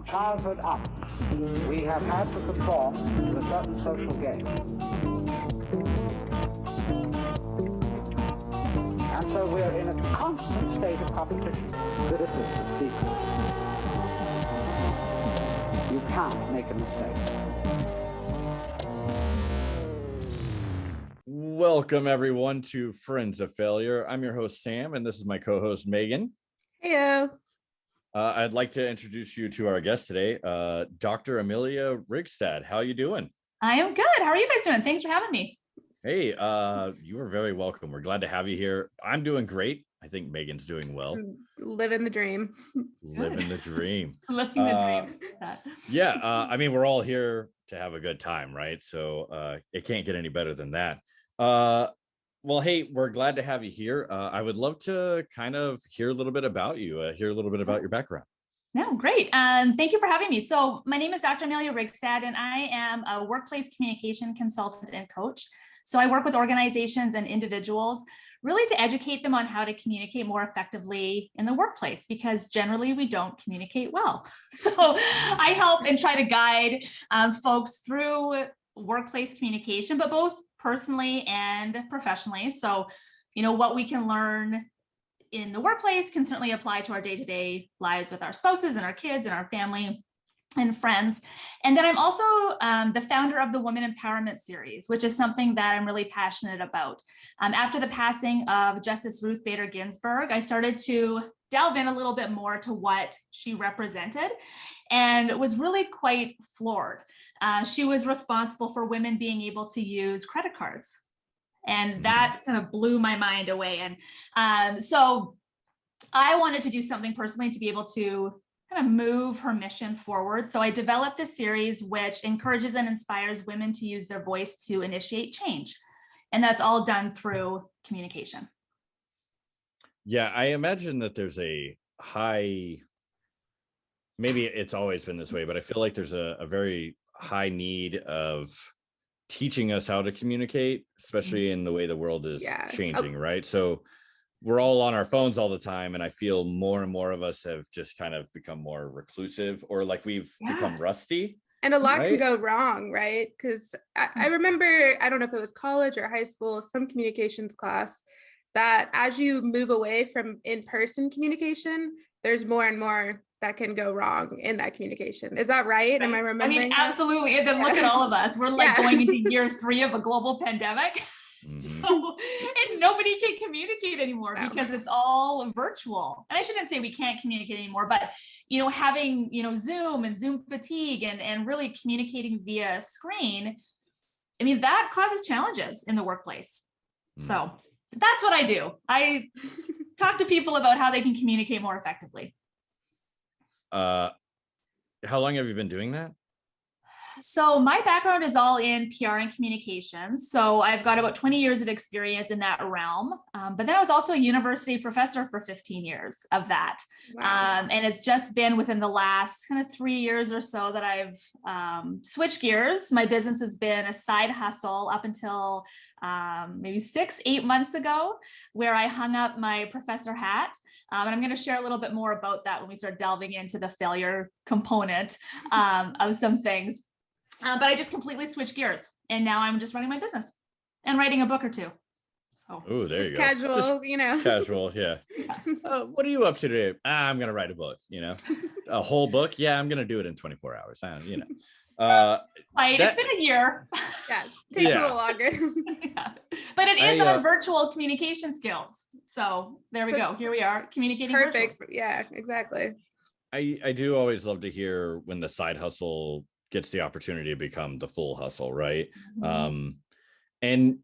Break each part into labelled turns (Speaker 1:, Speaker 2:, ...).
Speaker 1: childhood up, we have had to conform to a certain social game. And so we're in a constant state of competition. Good assistance, secret. You can't make a mistake.
Speaker 2: Welcome, everyone, to Friends of Failure. I'm your host, Sam, and this is my co-host, Megan.
Speaker 3: Heyo.
Speaker 2: I'd like to introduce you to our guest today, Dr. Amelia Rigstad. How are you doing?
Speaker 3: I am good. How are you guys doing? Thanks for having me.
Speaker 2: Hey, you are very welcome. We're glad to have you here. I'm doing great. I think Megan's doing well.
Speaker 3: Living the dream.
Speaker 2: Living the dream.
Speaker 3: Living the dream.
Speaker 2: Yeah, I mean, we're all here to have a good time, right? So it can't get any better than that. Well, hey, we're glad to have you here. I would love to kind of hear a little bit about you, hear a little bit about your background.
Speaker 3: No, great. Thank you for having me. So my name is Dr. Amelia Rigstad, and I am a workplace communication consultant and coach. So I work with organizations and individuals really to educate them on how to communicate more effectively in the workplace, because generally we don't communicate well. So I help and try to guide folks through workplace communication, but both personally and professionally. So, you know, what we can learn in the workplace can certainly apply to our day-to-day lives with our spouses and our kids and our family and friends. And then I'm also the founder of the Women Empowerment Series, which is something that I'm really passionate about. After the passing of Justice Ruth Bader Ginsburg, I started to delve in a little bit more to what she represented and was really quite floored. She was responsible for women being able to use credit cards. And that kind of blew my mind away. And so I wanted to do something personally to be able to kind of move her mission forward. So I developed this series, which encourages and inspires women to use their voice to initiate change. And that's all done through communication.
Speaker 2: Yeah, I imagine that there's a high, maybe it's always been this way, but I feel like there's a very high need of teaching us how to communicate, especially in the way the world is changing, right? So we're all on our phones all the time, and I feel more and more of us have just kind of become more reclusive, or like we've become rusty.
Speaker 4: And a lot can go wrong, right? Because I remember, I don't know if it was college or high school, some communications class, that as you move away from in-person communication, there's more and more that can go wrong in that communication. Is that right? Am I remembering?
Speaker 3: I mean, absolutely. And then look at all of us. We're like going into year 3 of a global pandemic. So, and nobody can communicate anymore because it's all virtual. And I shouldn't say we can't communicate anymore, but, you know, having, you know, Zoom and Zoom fatigue and really communicating via screen, I mean, that causes challenges in the workplace. So that's what I do. I talk to people about how they can communicate more effectively.
Speaker 2: How long have you been doing that?
Speaker 3: So my background is all in PR and communications. So I've got about 20 years of experience in that realm. But then I was also a university professor for 15 years of that. Wow. And it's just been within the last kind of 3 years or so that I've switched gears. My business has been a side hustle up until maybe 6-8 months ago, where I hung up my professor hat. And I'm going to share a little bit more about that when we start delving into the failure component of some things. But I just completely switched gears, and now I'm just running my business and writing a book or two. So
Speaker 2: there you go.
Speaker 4: Casual, just you know.
Speaker 2: Casual, yeah. What are you up to today? I'm going to write a book, you know, a whole book. Yeah, I'm going to do it in 24 hours. You know.
Speaker 3: It's been a year.
Speaker 4: Yeah, takes a little longer.
Speaker 3: But it is on virtual communication skills. So there we go. Here we are communicating.
Speaker 4: Perfect.
Speaker 3: Virtual.
Speaker 4: Yeah, exactly.
Speaker 2: I do always love to hear when the side hustle gets the opportunity to become the full hustle, right? And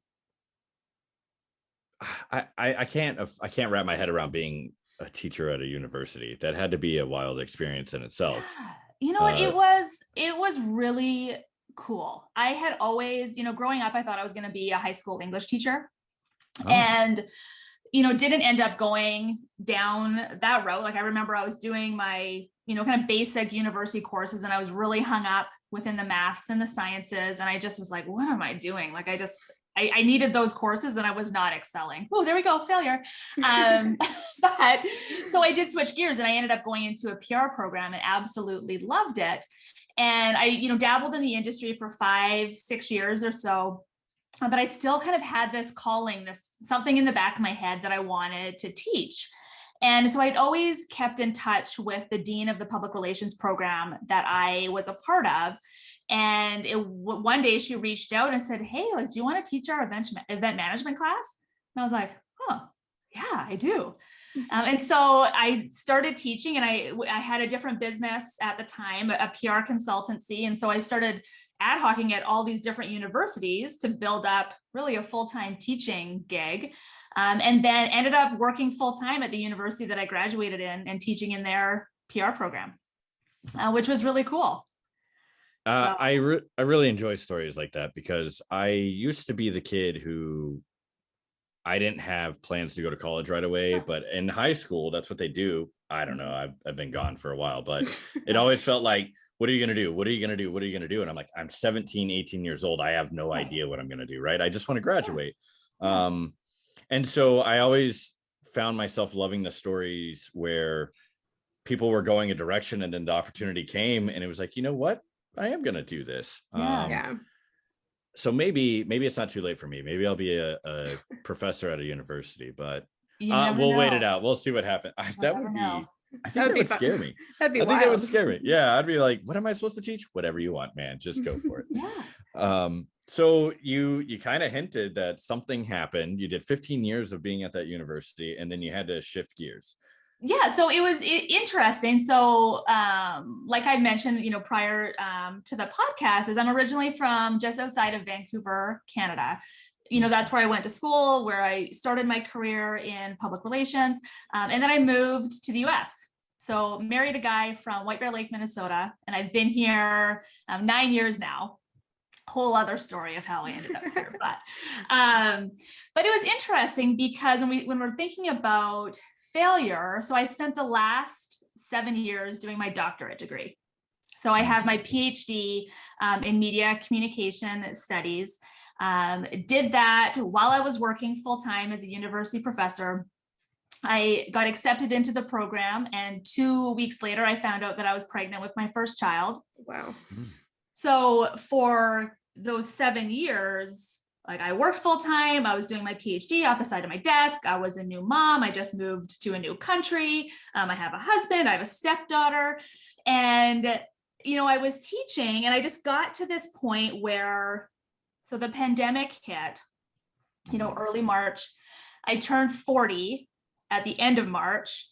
Speaker 2: I can't wrap my head around being a teacher at a university. That had to be a wild experience in itself.
Speaker 3: Yeah. You know what? It was really cool. I had always, you know, growing up, I thought I was going to be a high school English teacher, and you know, didn't end up going down that route. Like I remember I was doing my, you know, kind of basic university courses, and I was really hung up within the maths and the sciences. And I just was like, what am I doing? Like, I needed those courses and I was not excelling. Oh, there we go, failure. But so I did switch gears and I ended up going into a PR program and absolutely loved it. And I, dabbled in the industry for 5-6 years or so, but I still kind of had this calling, this something in the back of my head that I wanted to teach. And so I'd always kept in touch with the dean of the public relations program that I was a part of. And one day she reached out and said, hey, do you want to teach our event management class? And I was like, yeah, I do. And so I started teaching, and I had a different business at the time, a PR consultancy. And so I started ad hocing at all these different universities to build up really a full-time teaching gig. And then ended up working full-time at the university that I graduated in and teaching in their PR program, which was really cool.
Speaker 2: I really enjoy stories like that, because I used to be the kid who I didn't have plans to go to college right away, but in high school, that's what they do. I don't know. I've been gone for a while, but it always felt like, what are you going to do? What are you going to do? What are you going to do? And I'm like, I'm 17, 18 years old. I have no idea what I'm going to do. Right. I just want to graduate. And so I always found myself loving the stories where people were going a direction and then the opportunity came and it was like, you know what? I am going to do this. So maybe it's not too late for me. Maybe I'll be a professor at a university, but we'll wait it out. We'll see what happens. That would be, I think that would scare me.
Speaker 4: That'd be
Speaker 2: I think
Speaker 4: wild.
Speaker 2: that would scare me. Yeah. I'd be like, what am I supposed to teach? Whatever you want, man, just go for it. So you kind of hinted that something happened. You did 15 years of being at that university, and then you had to shift gears.
Speaker 3: Yeah, so it was interesting. So like I mentioned, prior to the podcast, is I'm originally from just outside of Vancouver, Canada. That's where I went to school, where I started my career in public relations. And then I moved to the US. So married a guy from White Bear Lake, Minnesota, and I've been here 9 years now. Whole other story of how I ended up here. But it was interesting because when we're thinking about failure. So I spent the last 7 years doing my doctorate degree. So I have my PhD in media communication studies. Did that while I was working full-time as a university professor. I got accepted into the program, and 2 weeks later, I found out that I was pregnant with my first child.
Speaker 4: Wow.
Speaker 3: So for those 7 years, like I worked full time, I was doing my PhD off the side of my desk. I was a new mom. I just moved to a new country. I have a husband, I have a stepdaughter, and, I was teaching, and I just got to this point where, so the pandemic hit, early March. I turned 40 at the end of March.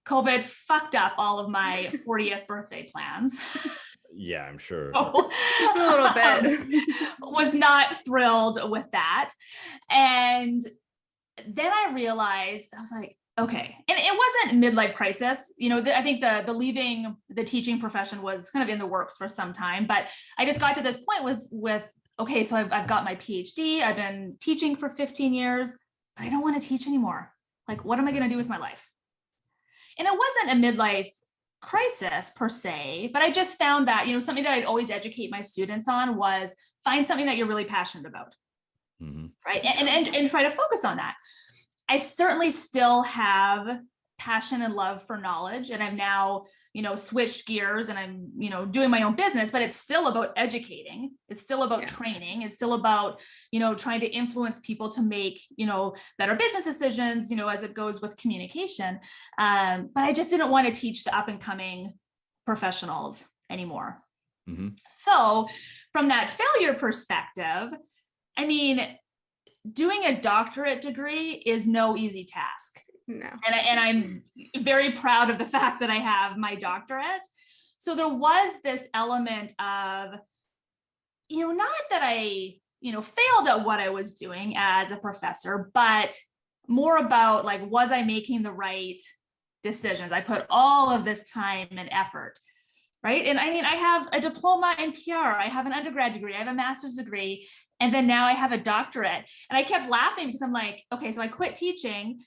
Speaker 3: COVID fucked up all of my 40th birthday plans.
Speaker 2: Yeah, I'm sure.
Speaker 4: Just a little bit.
Speaker 3: Was not thrilled with that. And then I realized, I was like, okay. And it wasn't midlife crisis. I think the leaving the teaching profession was kind of in the works for some time, but I just got to this point with okay, so I've got my PhD. I've been teaching for 15 years, but I don't want to teach anymore. Like, what am I going to do with my life? And it wasn't a midlife crisis per se, but I just found that, something that I'd always educate my students on was find something that you're really passionate about, right? And try to focus on that. I certainly still have passion and love for knowledge, and I've now, switched gears and I'm, doing my own business, but it's still about educating. It's still about training. It's still about, trying to influence people to make, better business decisions, as it goes with communication. But I just didn't want to teach the up and coming professionals anymore. So from that failure perspective, I mean, doing a doctorate degree is no easy task.
Speaker 4: No.
Speaker 3: And I'm very proud of the fact that I have my doctorate. So there was this element of, not that I, failed at what I was doing as a professor, but more about like, was I making the right decisions? I put all of this time and effort, right? And I mean, I have a diploma in PR, I have an undergrad degree, I have a master's degree, and then now I have a doctorate. And I kept laughing because I'm like, okay, so I quit teaching.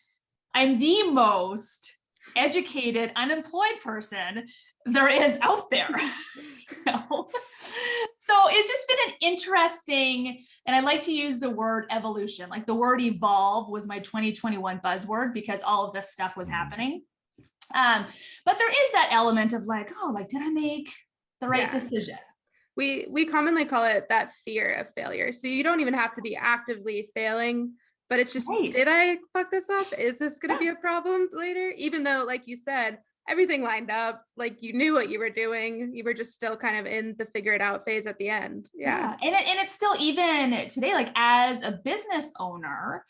Speaker 3: I'm the most educated, unemployed person there is out there. So it's just been an interesting, and I like to use the word evolution, like the word evolve was my 2021 buzzword because all of this stuff was happening. But there is that element of like, oh, like, did I make the right decision?
Speaker 4: We commonly call it that fear of failure. So you don't even have to be actively failing, but it's just, did I fuck this up? Is this going to be a problem later? Even though, like you said, everything lined up, like you knew what you were doing. You were just still kind of in the figure it out phase at the end. Yeah.
Speaker 3: And it's still even today, like as a business owner,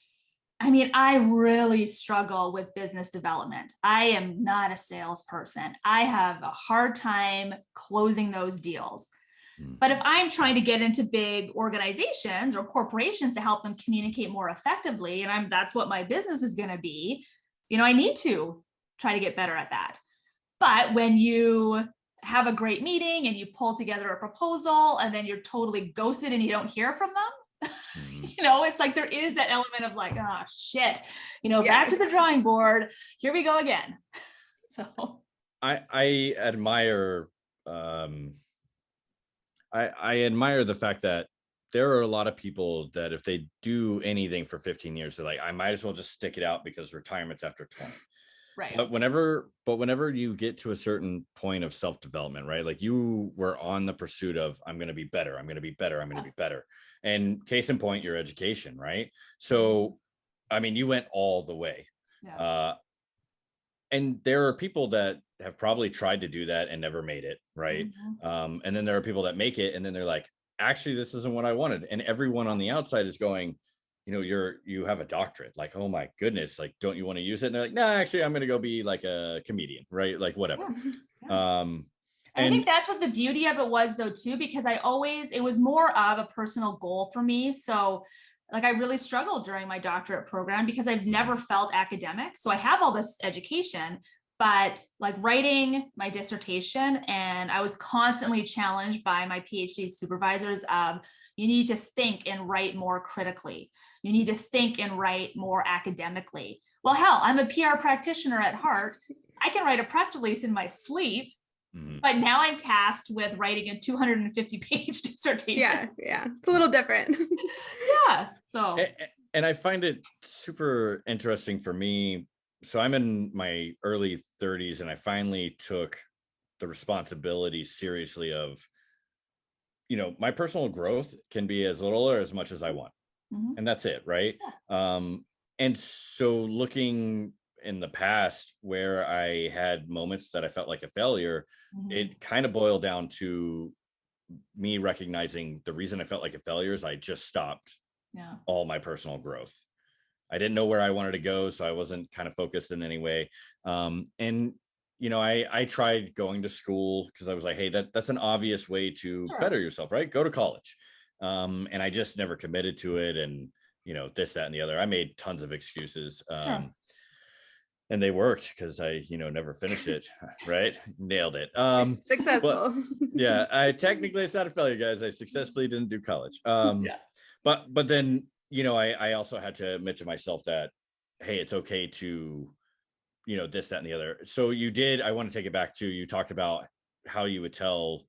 Speaker 3: I mean, I really struggle with business development. I am not a salesperson. I have a hard time closing those deals. But if I'm trying to get into big organizations or corporations to help them communicate more effectively, and that's what my business is going to be, you know, I need to try to get better at that. But when you have a great meeting and you pull together a proposal and then you're totally ghosted and you don't hear from them, you know, it's like there is that element of like, oh shit, you know, back to the drawing board. Here we go again. So
Speaker 2: I admire I admire the fact that there are a lot of people that if they do anything for 15 years, they're like, I might as well just stick it out because retirement's after 20.
Speaker 3: Right.
Speaker 2: But whenever you get to a certain point of self-development, right? Like you were on the pursuit of, I'm going to be better. I'm going to be better. I'm going to be better. And case in point, your education, right? So, I mean, you went all the way. And there are people that have probably tried to do that and never made it, right? And then there are people that make it and then they're like, actually, this isn't what I wanted. And everyone on the outside is going, you know, you have a doctorate, like, oh my goodness, like, don't you want to use it? And they're like, no, actually, I'm going to go be like a comedian, right? Like whatever.
Speaker 3: And I think that's what the beauty of it was though, too, because it was more of a personal goal for me. So like I really struggled during my doctorate program because I've never felt academic. So I have all this education, but like writing my dissertation, and I was constantly challenged by my PhD supervisors of, you need to think and write more critically. You need to think and write more academically. Well, hell, I'm a PR practitioner at heart. I can write a press release in my sleep, but now I'm tasked with writing a 250-page dissertation.
Speaker 4: Yeah, it's a little different.
Speaker 3: So.
Speaker 2: And I find it super interesting for me. So I'm in my early 30s and I finally took the responsibility seriously of, you know, my personal growth can be as little or as much as I want. And that's it, right? And so looking in the past where I had moments that I felt like a failure, it kind of boiled down to me recognizing the reason I felt like a failure is I just stopped all my personal growth. I didn't know where I wanted to go, so I wasn't kind of focused in any way. And you know, I tried going to school because I was like, hey, that's an obvious way to better yourself, right? Go to college. And I just never committed to it. And you know, this, that, and the other. I made tons of excuses. And they worked because I, you know, never finished it, right? Nailed it.
Speaker 4: Successful.
Speaker 2: But, technically it's not a failure, guys. I successfully didn't do college. But then, you know, I also had to admit to myself that, hey, it's okay to, you know, this, that, and the other. So I want to take it back to, you talked about how you would tell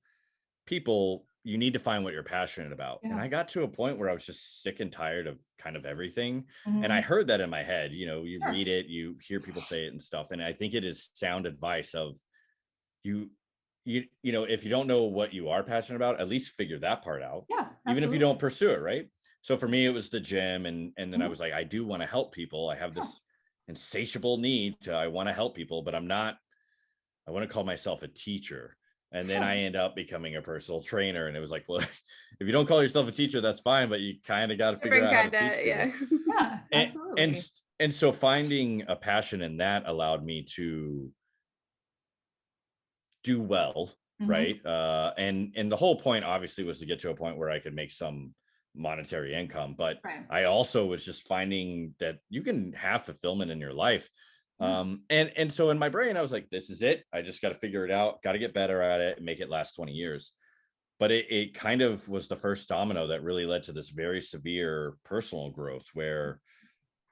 Speaker 2: people you need to find what you're passionate about. And I got to a point where I was just sick and tired of kind of everything. And I heard that in my head, you know, you read it, you hear people say it and stuff. And I think it is sound advice of you know, if you don't know what you are passionate about, at least figure that part out. Even if you don't pursue it, right? So for me, it was the gym. And then I was like, I do want to help people. I have this insatiable need I want to help people, but I want to call myself a teacher. And then I end up becoming a personal trainer. And it was like, well, if you don't call yourself a teacher, that's fine, but you kind of got to figure out how to teach people.
Speaker 3: Yeah, absolutely.
Speaker 2: And so finding a passion in that allowed me to do well, right? And the whole point obviously was to get to a point where I could make some monetary income, but I also was just finding that you can have fulfillment in your life. And so in my brain, I was like, this is it. I just got to figure it out, got to get better at it and make it last 20 years. But it kind of was the first domino that really led to this very severe personal growth where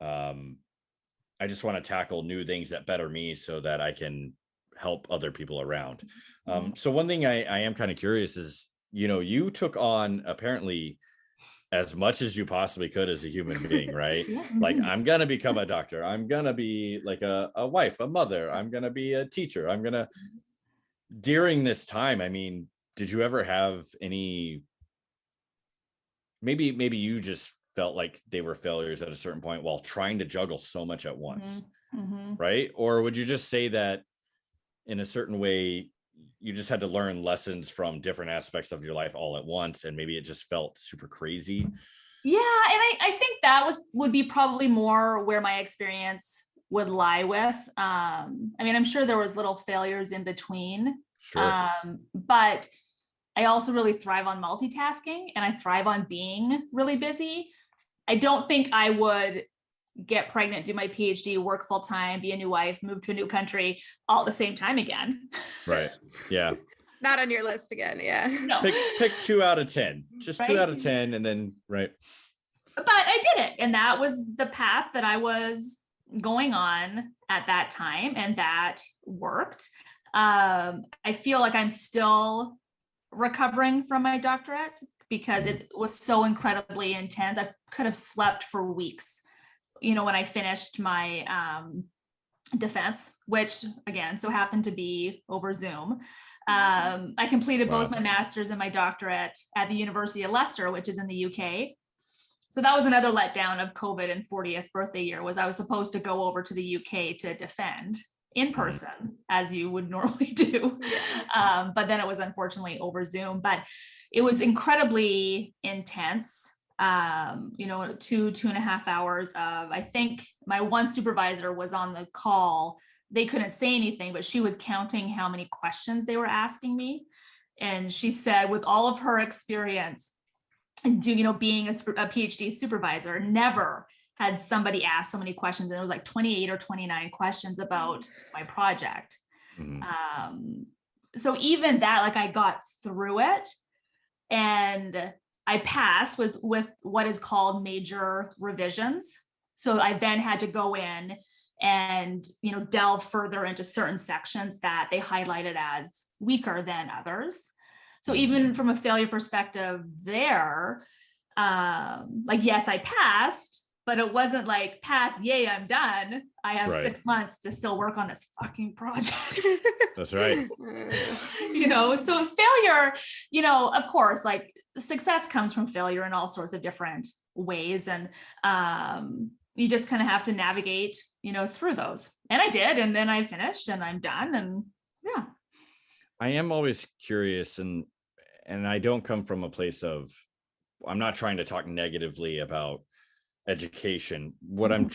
Speaker 2: I just want to tackle new things that better me so that I can help other people around. So one thing I am kind of curious is, you took on apparently as much as you possibly could as a human being, right? Like, I'm going to become a doctor. I'm going to be like a wife, a mother. I'm going to be a teacher. During this time, I mean, did you ever have any, maybe you just felt like they were failures at a certain point while trying to juggle so much at once, right? Or would you just say that in a certain way, you just had to learn lessons from different aspects of your life all at once, and maybe it just felt super crazy?
Speaker 3: Yeah, and I think that would be probably more where my experience would lie with. I mean, I'm sure there was little failures in between,
Speaker 2: Sure.
Speaker 3: but I also really thrive on multitasking, and I thrive on being really busy. I don't think I would get pregnant, do my PhD, work full time, be a new wife, move to a new country all at the same time again.
Speaker 2: Right. Yeah.
Speaker 4: Not on your list again. Yeah.
Speaker 3: No.
Speaker 2: Pick 2 out of 10, just
Speaker 3: Right?
Speaker 2: 2 out of 10. And then, right.
Speaker 3: But I did it. And that was the path that I was going on at that time. And that worked. I feel like I'm still recovering from my doctorate because it was so incredibly intense. I could have slept for weeks, when I finished my defense, which again, so happened to be over Zoom. I completed both my master's and my doctorate at the University of Leicester, which is in the UK. So that was another letdown of COVID and 40th birthday year, was I was supposed to go over to the UK to defend in person, as you would normally do. But then it was unfortunately over Zoom, but it was incredibly intense. 2.5 hours of, I think my one supervisor was on the call. They couldn't say anything, but she was counting how many questions they were asking me. And she said, with all of her experience and being a PhD supervisor, never had somebody ask so many questions. And it was like 28 or 29 questions about my project. So even that, like, I got through it, and I passed with what is called major revisions. So I then had to go in and, delve further into certain sections that they highlighted as weaker than others. So even from a failure perspective there, yes, I passed, but it wasn't like pass, yay, I'm done. I have 6 months to still work on this fucking project.
Speaker 2: That's right.
Speaker 3: So failure, of course, like, success comes from failure in all sorts of different ways. And you just kind of have to navigate, through those. And I did, and then I finished and I'm done. And yeah.
Speaker 2: I am always curious, and I don't come from a place of, I'm not trying to talk negatively about education. What I'm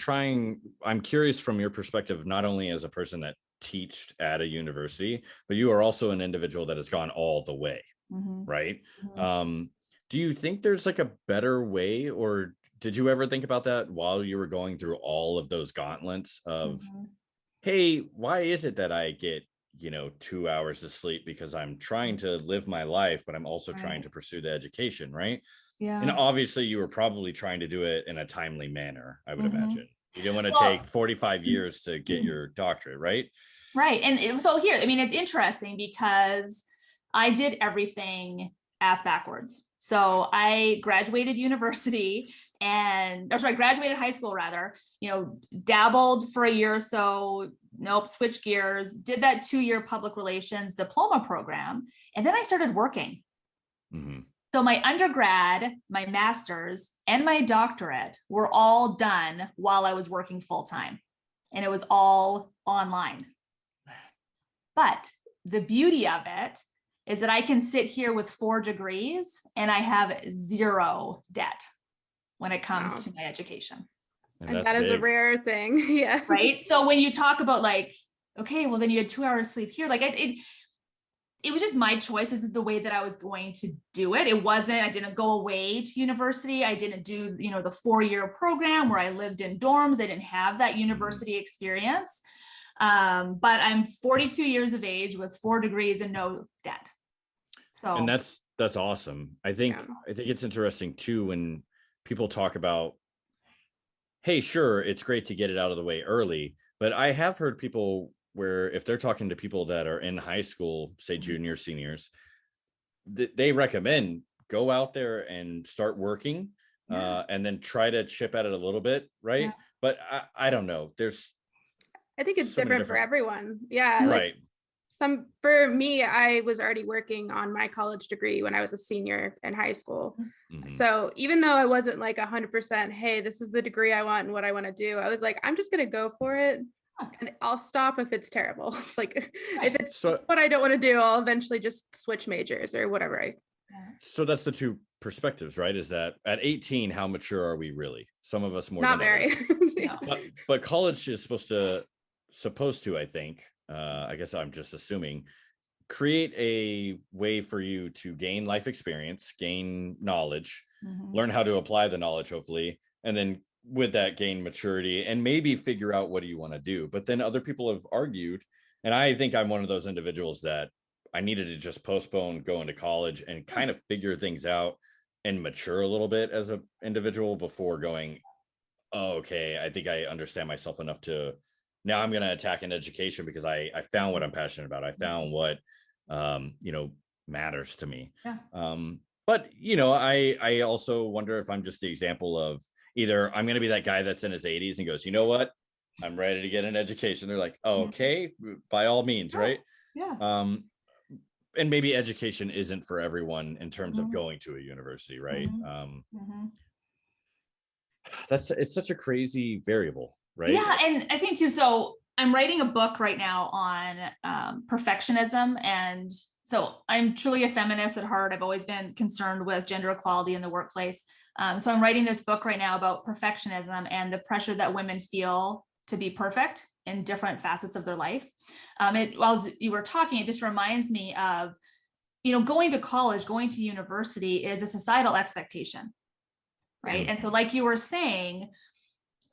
Speaker 2: curious from your perspective, not only as a person that taught at a university, but you are also an individual that has gone all the way, right? Do you think there's like a better way, or did you ever think about that while you were going through all of those gauntlets of, hey, why is it that I get 2 hours of sleep? Because I'm trying to live my life, but I'm also trying to pursue the education, right?
Speaker 3: Yeah.
Speaker 2: And obviously you were probably trying to do it in a timely manner, I would imagine. You didn't want to take 45 years to get your doctorate, right?
Speaker 3: Right. And so here, I mean, it's interesting because I did everything ass backwards. So I graduated university graduated high school rather, dabbled for a year or so, switched gears, did that 2-year public relations diploma program. And then I started working. So my undergrad, my master's, and my doctorate were all done while I was working full time. And it was all online. But the beauty of it is that I can sit here with 4 degrees and I have 0 debt when it comes to my education.
Speaker 4: And that is a rare thing. Yeah.
Speaker 3: Right. So when you talk about like, okay, well then you had 2 hours sleep here, like it was just my choice. This is the way that I was going to do it. I didn't go away to university. I didn't do, the 4-year program where I lived in dorms. I didn't have that university experience. But I'm 42 years of age with 4 degrees and no debt. So,
Speaker 2: and that's awesome. I think it's interesting too, when people talk about, hey, sure, it's great to get it out of the way early, but I have heard people where if they're talking to people that are in high school, say junior, seniors, they recommend go out there and start working, and then try to chip at it a little bit, right?
Speaker 3: Yeah.
Speaker 2: But I don't know. There's
Speaker 4: I think it's
Speaker 2: so many
Speaker 4: different for everyone. Yeah. Like
Speaker 2: right.
Speaker 4: for me, I was already working on my college degree when I was a senior in high school.
Speaker 2: Mhm.
Speaker 4: So even though I wasn't like 100%, hey, this is the degree I want and what I want to do, I was like, I'm just going to go for it. And I'll stop if it's terrible. Like if it's what I don't want to do, I'll eventually just switch majors or whatever.
Speaker 2: So that's the two perspectives, right? Is that at 18, how mature are we really? Some of us more
Speaker 4: Not
Speaker 2: than
Speaker 4: very.
Speaker 2: others. But college is supposed to, I think, I guess I'm just assuming, create a way for you to gain life experience, gain knowledge, learn how to apply the knowledge, hopefully, and then with that gain maturity and maybe figure out what do you want to do. But then other people have argued, and I think I'm one of those individuals that I needed to just postpone going to college and kind of figure things out and mature a little bit as an individual before going, oh, okay, I think I understand myself enough to now I'm going to attack an education because I found what I'm passionate about. I found what matters to me. But I also wonder if I'm just the example of either I'm going to be that guy that's in his 80s and goes, you know what, I'm ready to get an education. They're like, oh, okay, by all means, right? And maybe education isn't for everyone in terms of going to a university, right? It's such a crazy variable, right?
Speaker 3: Yeah, and I think too, so I'm writing a book right now on perfectionism. And so I'm truly a feminist at heart. I've always been concerned with gender equality in the workplace. So I'm writing this book right now about perfectionism and the pressure that women feel to be perfect in different facets of their life. While you were talking, it just reminds me of, going to college, going to university is a societal expectation, right? And so like you were saying,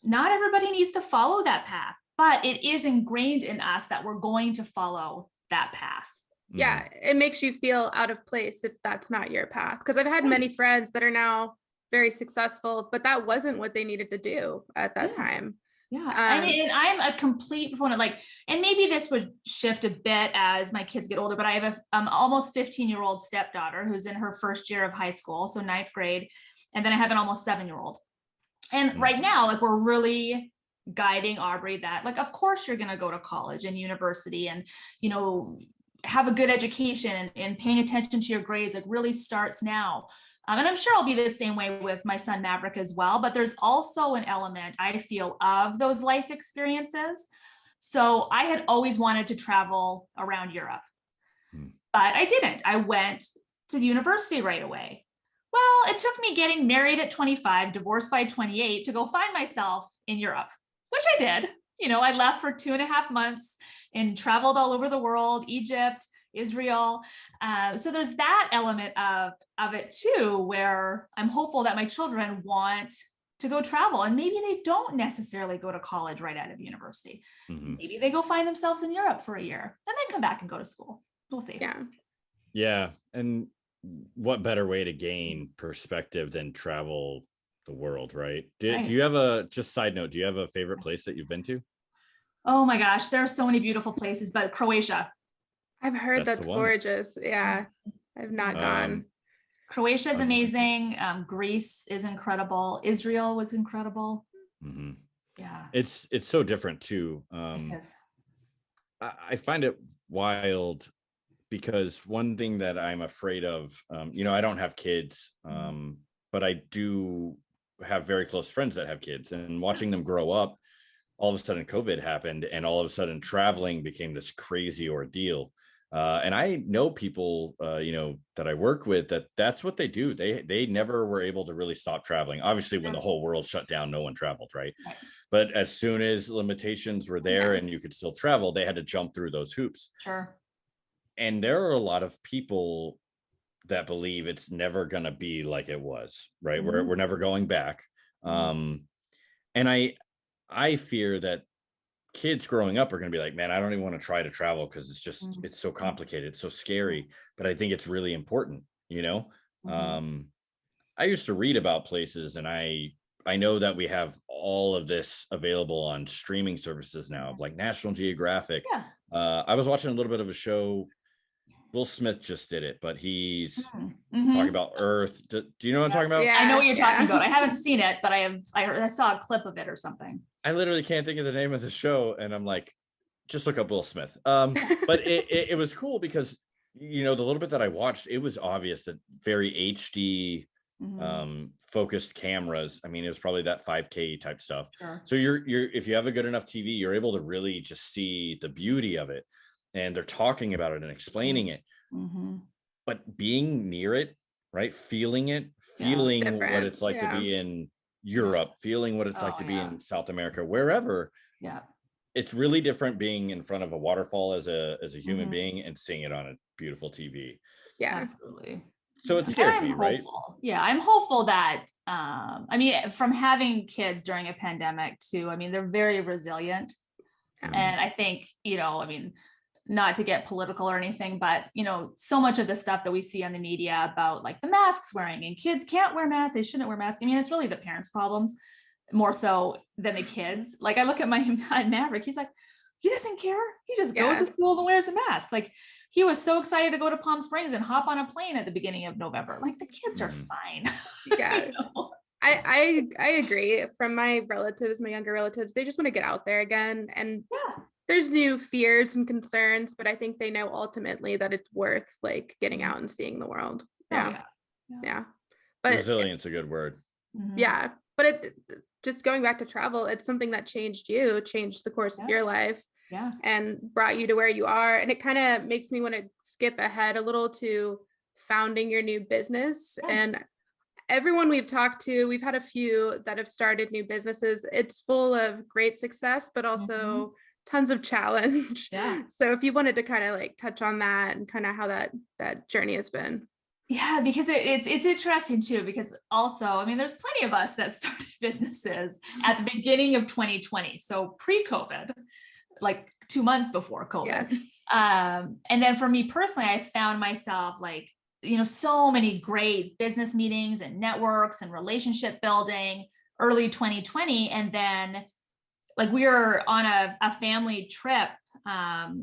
Speaker 3: not everybody needs to follow that path, but it is ingrained in us that we're going to follow that path.
Speaker 4: Yeah, it makes you feel out of place if that's not your path. Because I've had many friends that are now very successful, but that wasn't what they needed to do at that time.
Speaker 3: Yeah, and I'm a complete proponent, and maybe this would shift a bit as my kids get older, but I have a almost 15-year-old stepdaughter who's in her first year of high school, so 9th grade, and then I have an almost 7-year-old. And right now, we're really guiding Aubrey that, of course you're going to go to college and university and, have a good education and paying attention to your grades, really starts now. And I'm sure I'll be the same way with my son Maverick as well. But there's also an element, I feel, of those life experiences. So I had always wanted to travel around Europe, but I didn't. I went to university right away. Well, it took me getting married at 25, divorced by 28 to go find myself in Europe, which I did. I left for 2.5 months and traveled all over the world, Egypt, Israel. So there's that element of it too, where I'm hopeful that my children want to go travel, and maybe they don't necessarily go to college right out of university. Maybe they go find themselves in Europe for a year and then come back and go to school. We'll see.
Speaker 2: Yeah. And what better way to gain perspective than travel the world, right? Do you have just side note, do you have a favorite place that you've been to?
Speaker 3: Oh my gosh, there are so many beautiful places, but Croatia.
Speaker 4: I've heard that's gorgeous. Yeah, I've not gone.
Speaker 3: Croatia is amazing. Greece is incredible. Israel was incredible. Yeah,
Speaker 2: it's so different too. I find it wild because one thing that I'm afraid of, I don't have kids, but I do have very close friends that have kids, and watching them grow up, all of a sudden COVID happened, and all of a sudden traveling became this crazy ordeal. And I know people, that I work with, that's what they do. They never were able to really stop traveling. Obviously, when the whole world shut down, no one traveled, right? But as soon as limitations were there and you could still travel, they had to jump through those hoops.
Speaker 3: Sure.
Speaker 2: And there are a lot of people that believe it's never going to be like it was, right? We're never going back. And I fear that kids growing up are going to be like, man, I don't even want to try to travel because it's so complicated, it's so scary. But I think it's really important, I used to read about places, and I know that we have all of this available on streaming services now, of like National Geographic. I was watching a little bit of a show Will Smith just did it, but he's
Speaker 3: Mhm.
Speaker 2: talking about Earth. Do you know what I'm talking about?
Speaker 4: Yeah.
Speaker 3: I know what you're talking about. I haven't seen it, but I saw a clip of it or something.
Speaker 2: I literally can't think of the name of the show, and I'm like, just look up Will Smith. But it was cool because, you know, the little bit that I watched, it was obvious that very HD focused cameras. I mean, it was probably that 5K type stuff.
Speaker 3: Sure.
Speaker 2: So you're if you have a good enough TV, you're able to really just see the beauty of it, and they're talking about it and explaining it. But being near it, right, feeling what it's like to be in Europe, feeling what it's like to be in South America, wherever.
Speaker 3: Yeah.
Speaker 2: It's really different being in front of a waterfall as a human being and seeing it on a beautiful TV.
Speaker 4: Yeah,
Speaker 3: absolutely.
Speaker 2: So it scares me, right?
Speaker 3: Yeah, I'm hopeful that, I mean, from having kids during a pandemic too, I mean, they're very resilient. And I think, you know, I mean, not to get political or anything, but, you know, so much of the stuff that we see on the media about like the masks wearing and kids can't wear masks, they shouldn't wear masks. I mean, it's really the parents' problems more so than the kids. Like I look at my Maverick, he's like, he doesn't care. He just goes to school and wears a mask. Like he was so excited to go to Palm Springs and hop on a plane at the beginning of November. Like the kids are fine.
Speaker 4: Yeah. You know? I agree. From my relatives, my younger relatives, they just want to get out there again. And there's new fears and concerns, but I think they know ultimately that it's worth like getting out and seeing the world. Yeah. But
Speaker 2: resilience a good word.
Speaker 4: Yeah. But it just going back to travel, it's something that changed the course of your life and brought you to where you are. And it kind of makes me want to skip ahead a little to founding your new business. And everyone we've talked to, we've had a few that have started new businesses. It's full of great success, but also tons of challenge. So if you wanted to kind of like touch on that and kind of how that journey has been.
Speaker 3: Yeah, because it's interesting too, because also, I mean, there's plenty of us that started businesses at the beginning of 2020. So pre-COVID, like 2 months before COVID. And then for me personally, I found myself like, you know, so many great business meetings and networks and relationship building early 2020. And then like we were on a family trip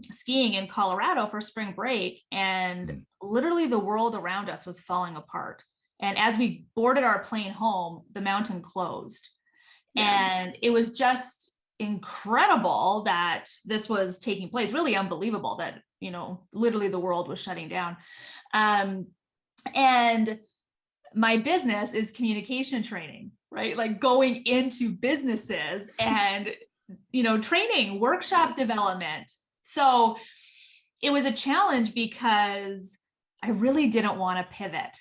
Speaker 3: skiing in Colorado for spring break, and literally the world around us was falling apart. And as we boarded our plane home, the mountain closed. And it was just incredible that this was taking place, really unbelievable that, you know, literally the world was shutting down. And my business is communication training, right? Like going into businesses and, you know, training, workshop development. So it was a challenge because I really didn't want to pivot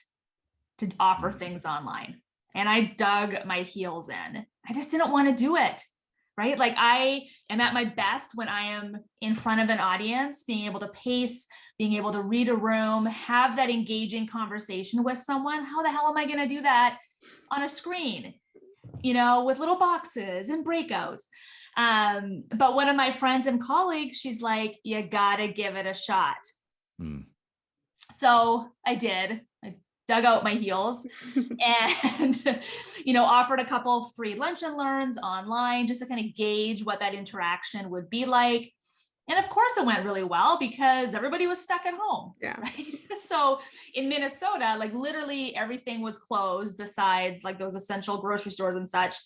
Speaker 3: to offer things online. And I dug my heels in. I just didn't want to do it, right? Like I am at my best when I am in front of an audience, being able to pace, being able to read a room, have that engaging conversation with someone. How the hell am I going to do that on a screen, you know, with little boxes and breakouts? But one of my friends and colleagues, she's like, you gotta give it a shot. So I did. I dug out my heels and, you know, offered a couple free lunch and learns online just to kind of gauge what that interaction would be like. And of course it went really well because everybody was stuck at home. Right? So in Minnesota, like literally everything was closed besides like those essential grocery stores and such,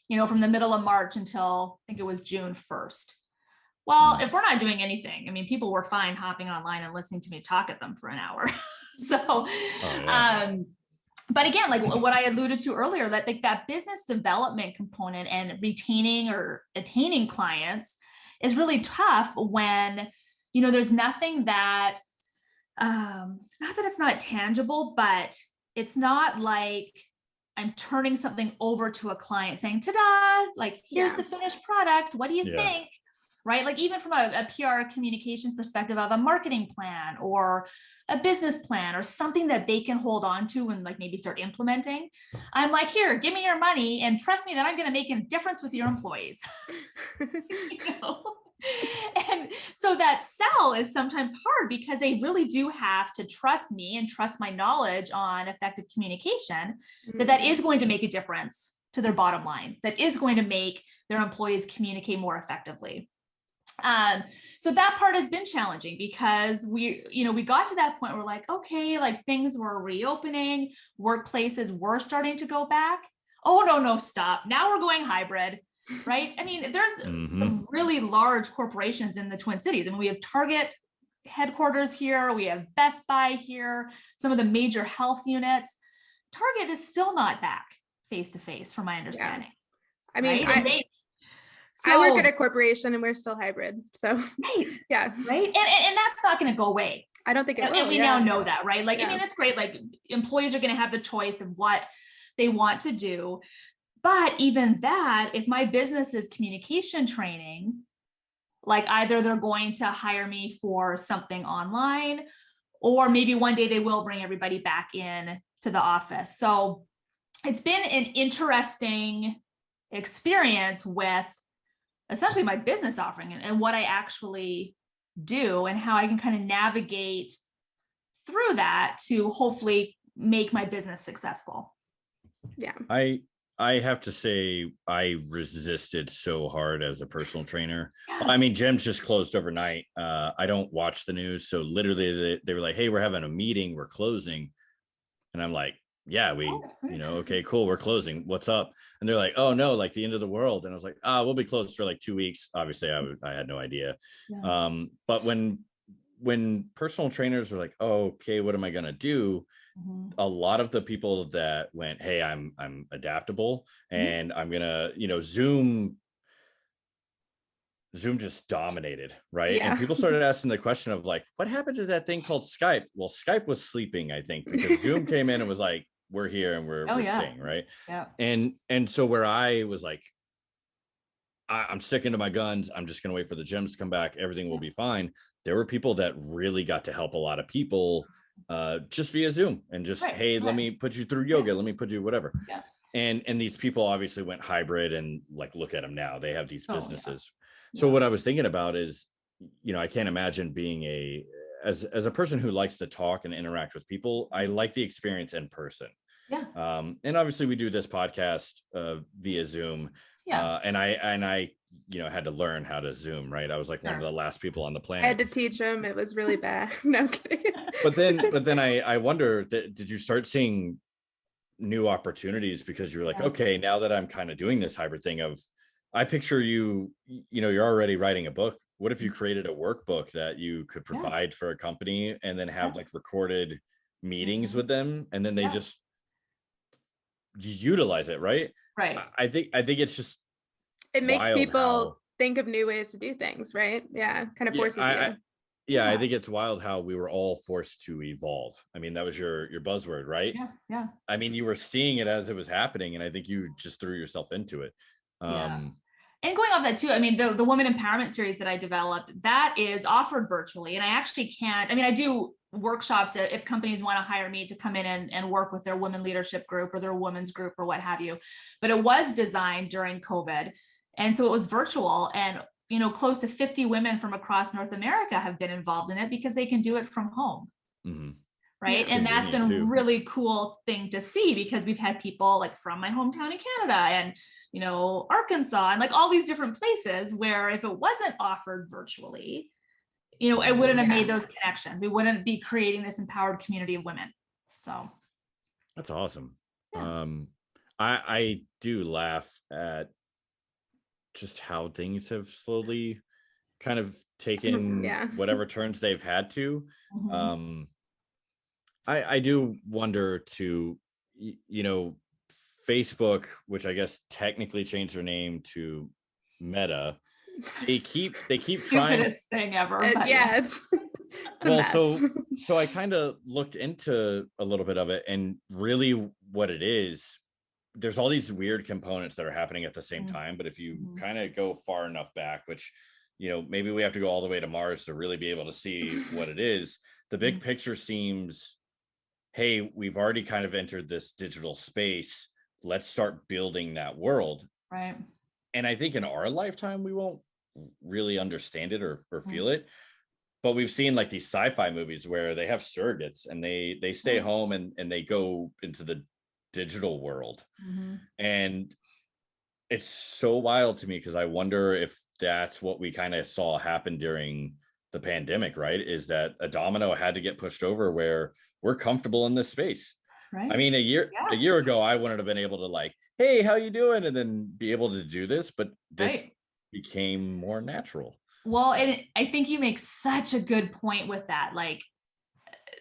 Speaker 3: you know, from the middle of March until I think it was June 1st. Well, if we're not doing anything, I mean, people were fine hopping online and listening to me talk at them for an hour. So, but again, like what I alluded to earlier, that like that business development component and retaining or attaining clients is really tough when, you know, there's nothing that, not that it's not tangible, but it's not like I'm turning something over to a client saying, ta-da, like, here's the finished product. What do you think? Right? Like even from a PR communications perspective of a marketing plan or a business plan or something that they can hold on to and like maybe start implementing. I'm like, here, give me your money and trust me that I'm going to make a difference with your employees. You know? And so that sell is sometimes hard because they really do have to trust me and trust my knowledge on effective communication, that is going to make a difference to their bottom line, that is going to make their employees communicate more effectively. So that part has been challenging because we got to that point where we're like, okay, like things were reopening, workplaces were starting to go back. Oh, no, stop. Now we're going hybrid, right? I mean, there's some really large corporations in the Twin Cities. I mean, we have Target headquarters here, we have Best Buy here, some of the major health units. Target is still not back face to face, from my understanding.
Speaker 4: Yeah. I mean,
Speaker 3: right?
Speaker 4: I work at a corporation and we're still hybrid. So
Speaker 3: right.
Speaker 4: Yeah.
Speaker 3: Right. And that's not going to go away.
Speaker 4: I don't think it will.
Speaker 3: And we now know that, right? Like,
Speaker 4: Yeah.
Speaker 3: I mean, it's great. Like employees are going to have the choice of what they want to do. But even that, if my business is communication training, like either they're going to hire me for something online, or maybe one day they will bring everybody back in to the office. So it's been an interesting experience with essentially my business offering and what I actually do and how I can kind of navigate through that to hopefully make my business successful.
Speaker 4: Yeah.
Speaker 2: I have to say I resisted so hard as a personal trainer. I mean, gyms just closed overnight. I don't watch the news. So literally they were like, hey, we're having a meeting, we're closing. And I'm like, yeah, okay, cool, we're closing. What's up? And they're like, oh no, like the end of the world. And I was like, we'll be closed for like 2 weeks. Obviously, I had no idea.
Speaker 3: Yeah.
Speaker 2: But when personal trainers were like, oh, okay, what am I gonna do? A lot of the people that went, hey, I'm adaptable and I'm gonna, Zoom just dominated, right?
Speaker 4: Yeah.
Speaker 2: And people started asking the question of like, what happened to that thing called Skype? Well, Skype was sleeping, I think, because Zoom came in and was like, we're here and we're staying, right?
Speaker 3: Yeah.
Speaker 2: And so where I was like, I'm sticking to my guns, I'm just gonna wait for the gyms to come back, everything will be fine. There were people that really got to help a lot of people just via Zoom and just, hey, let me put you through yoga, let me put you whatever.
Speaker 3: Yeah.
Speaker 2: And these people obviously went hybrid, and like, look at them now, they have these businesses. So what I was thinking about is, I can't imagine being as a person who likes to talk and interact with people. I like the experience in person.
Speaker 3: Yeah.
Speaker 2: And obviously we do this podcast via Zoom.
Speaker 3: Yeah.
Speaker 2: And I had to learn how to Zoom, right? I was like one of the last people on the planet.
Speaker 4: I had to teach them. It was really bad. No, I'm kidding.
Speaker 2: But then I wonder, did you start seeing new opportunities because you're like, okay, now that I'm kind of doing this hybrid thing of, I picture you're already writing a book. What if you created a workbook that you could provide for a company and then have like recorded meetings with them, and then they just utilize it, right?
Speaker 3: Right.
Speaker 2: I think it's just,
Speaker 4: it makes people think of new ways to do things, right? Yeah, kind of forces you.
Speaker 2: I think it's wild how we were all forced to evolve. I mean, that was your buzzword, right?
Speaker 3: Yeah.
Speaker 2: I mean, you were seeing it as it was happening, and I think you just threw yourself into it.
Speaker 3: And going off that too, I mean, the woman empowerment series that I developed, that is offered virtually. And I actually I do workshops if companies want to hire me to come in and work with their women leadership group or their women's group or what have you. But it was designed during COVID. And so it was virtual, and, close to 50 women from across North America have been involved in it because they can do it from home. Right. And that's been a really cool thing to see, because we've had people like from my hometown in Canada and, Arkansas and like all these different places where if it wasn't offered virtually, I wouldn't have made those connections. We wouldn't be creating this empowered community of women. So
Speaker 2: that's awesome.
Speaker 3: Yeah.
Speaker 2: I do laugh at just how things have slowly kind of taken whatever turns they've had to. I do wonder to, Facebook, which I guess technically changed their name to Meta. They keep trying.
Speaker 3: Stupidest thing ever.
Speaker 4: It's a
Speaker 2: well,
Speaker 4: mess.
Speaker 2: so I kind of looked into a little bit of it, and really what it is, there's all these weird components that are happening at the same time. But if you kind of go far enough back, which, maybe we have to go all the way to Mars to really be able to see what it is, the big picture seems, hey, we've already kind of entered this digital space. Let's start building that world.
Speaker 3: Right.
Speaker 2: And I think in our lifetime, we won't really understand it or feel it. But we've seen like these sci-fi movies where they have surrogates and they stay home and they go into the digital world. And it's so wild to me because I wonder if that's what we kind of saw happen during the pandemic, right? Is that a domino had to get pushed over where we're comfortable in this space.
Speaker 3: Right.
Speaker 2: I mean, a year ago, I wouldn't have been able to like, hey, how you doing? And then be able to do this, but this became more natural.
Speaker 3: Well, and I think you make such a good point with that. Like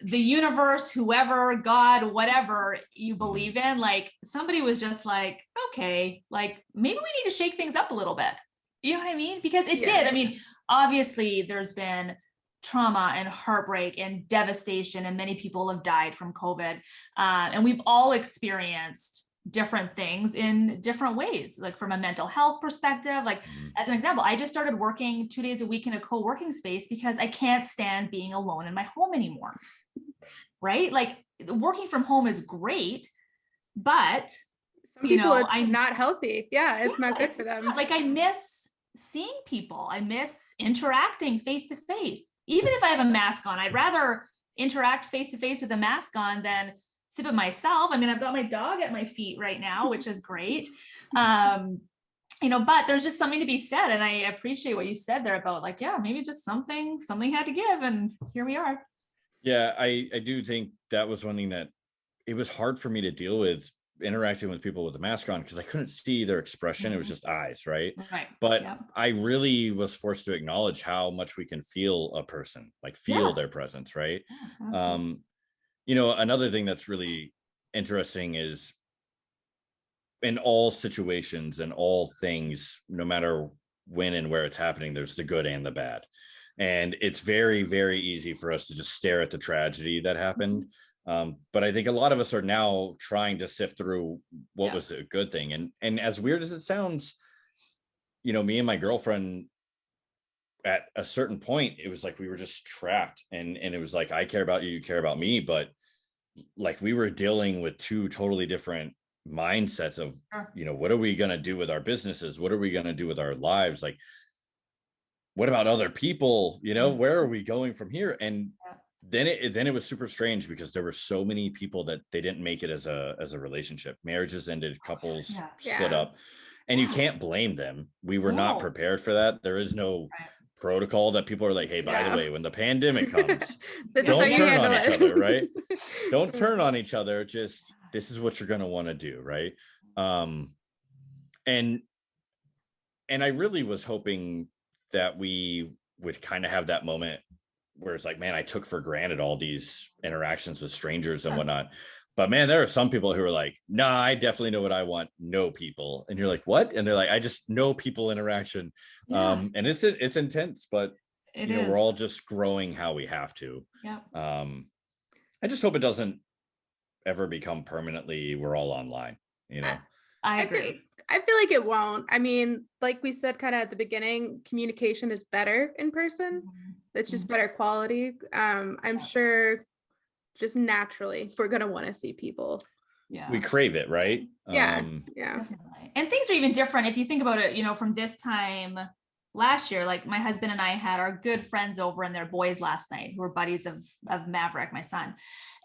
Speaker 3: the universe, whoever, God, whatever you believe in, like somebody was just like, okay, like maybe we need to shake things up a little bit. You know what I mean? Because it did. I mean, obviously there's been trauma and heartbreak and devastation, and many people have died from COVID. And we've all experienced different things in different ways, like from a mental health perspective. Like as an example, I just started working 2 days a week in a co-working space because I can't stand being alone in my home anymore. Right? Like working from home is great, but
Speaker 4: some people it's not healthy. Yeah, it's not good for them.
Speaker 3: Like I miss seeing people. I miss interacting face to face. Even if I have a mask on, I'd rather interact face to face with a mask on than sit with myself. I mean, I've got my dog at my feet right now, which is great. You know, but there's just something to be said. And I appreciate what you said there about like, yeah, maybe just something had to give. And here we are.
Speaker 2: Yeah, I do think that was one thing that it was hard for me to deal with, interacting with people with a mask on, because I couldn't see their expression. It was just eyes, right? But I really was forced to acknowledge how much we can feel a person, like feel their presence, right? You know, another thing that's really interesting is in all situations and all things, no matter when and where it's happening, there's the good and the bad. And it's very, very easy for us to just stare at the tragedy that happened. But I think a lot of us are now trying to sift through what was a good thing. And as weird as it sounds, you know, me and my girlfriend, at a certain point, it was like we were just trapped. And it was like, I care about you, you care about me. But like we were dealing with two totally different mindsets of, you know, what are we going to do with our businesses? What are we going to do with our lives? Like, what about other people? You know, where are we going from here? And then it was super strange because there were so many people that they didn't make it as a relationship. Marriages ended, couples split up, and you can't blame them. We were not prepared for that. There is no protocol that people are like, hey, by the way, when the pandemic comes, don't turn on each other, right? Don't turn on each other. Just, this is what you're going to want to do, right? And I really was hoping that we would kind of have that moment where it's like, man, I took for granted all these interactions with strangers and whatnot. But man, there are some people who are like, nah, I definitely know what I want. Know people. And you're like, what? And they're like, I just know people interaction. And it's intense, but you know, we're all just growing how we have to. I just hope it doesn't ever become permanently, we're all online, you know?
Speaker 3: I agree.
Speaker 4: I feel like it won't. I mean, like we said kind of at the beginning, communication is better in person. It's just better quality. I'm sure just naturally we're going to want to see people.
Speaker 2: We crave it, right?
Speaker 3: Definitely. And things are even different if you think about it, you know, from this time last year. Like my husband and I had our good friends over and their boys last night who were buddies of Maverick, my son.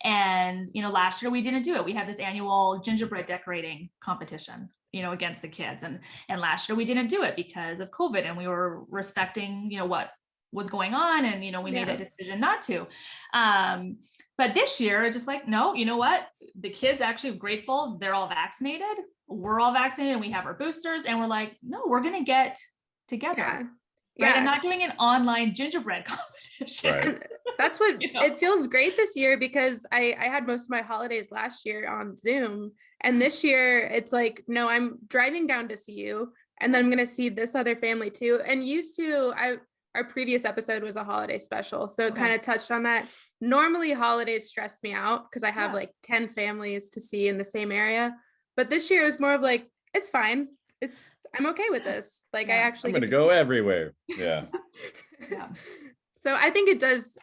Speaker 3: And, you know, last year we didn't do it. We had this annual gingerbread decorating competition, you know, against the kids. And last year we didn't do it because of COVID, and we were respecting, you know, what was going on. And, you know, we made a decision not to. But this year, just like, no, you know what? The kids actually are grateful. They're all vaccinated. We're all vaccinated and we have our boosters, and we're like, no, we're going to get together. Right? I'm not doing an online gingerbread competition.
Speaker 2: Right.
Speaker 4: That's what it feels great this year, because I had most of my holidays last year on Zoom. And this year it's like, no, I'm driving down to see you, and then I'm going to see this other family too. And our previous episode was a holiday special, so it kind of touched on that. Normally holidays stress me out because I have like 10 families to see in the same area. But this year it was more of like, it's fine. I'm okay with this. Like I'm
Speaker 2: going to go everywhere.
Speaker 4: So I think it does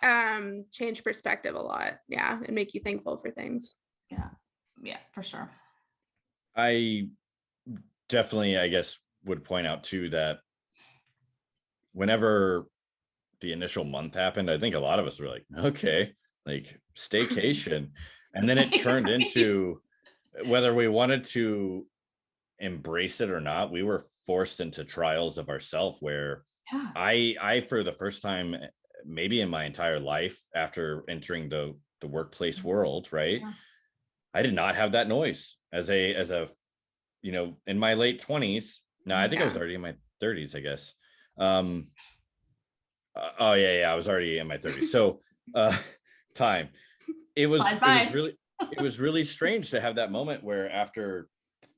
Speaker 4: change perspective a lot. And make you thankful for things.
Speaker 3: Yeah, for sure.
Speaker 2: I definitely, I guess, would point out too that whenever the initial month happened, I think a lot of us were like, okay, like staycation. And then it turned into whether we wanted to embrace it or not, we were forced into trials of ourselves where
Speaker 3: Yeah.
Speaker 2: I for the first time maybe in my entire life after entering the workplace world, right?
Speaker 3: Yeah.
Speaker 2: I did not have that noise as a in my late 20s. No, I think I was already in my 30s, I guess. Oh yeah, I was already in my 30s. So time. It was really strange to have that moment where after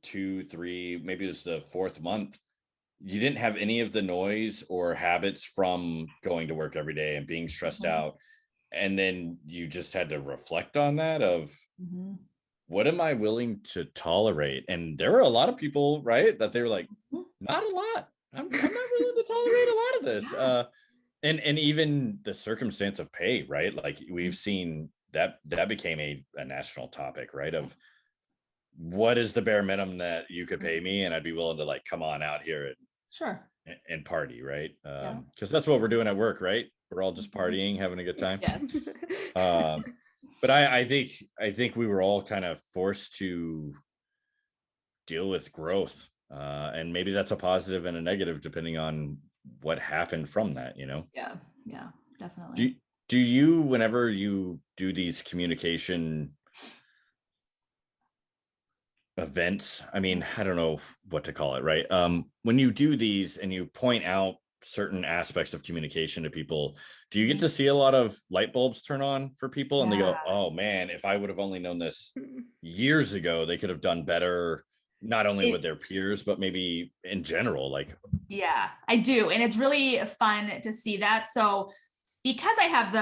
Speaker 2: 2, 3, maybe it was the 4th month, you didn't have any of the noise or habits from going to work every day and being stressed out. And then you just had to reflect on that of what am I willing to tolerate? And there were a lot of people, right, that they were like, not a lot. I'm not willing to tolerate a lot of this. And even the circumstance of pay, right? Like we've seen that became a national topic, right? Of what is the bare minimum that you could pay me, and I'd be willing to like come on out here and party, right? Because that's what we're doing at work, right? We're all just partying, having a good time. But I think we were all kind of forced to deal with growth, and maybe that's a positive and a negative depending on what happened from that.
Speaker 3: Yeah, definitely.
Speaker 2: Do you, whenever you do these communication events, I mean, I don't know what to call it, right? When you do these and you point out certain aspects of communication to people, do you get to see a lot of light bulbs turn on for people and they go, oh man, if I would have only known this years ago, they could have done better, not only with their peers, but maybe in general? Like,
Speaker 3: yeah, I do. And it's really fun to see that. So because I have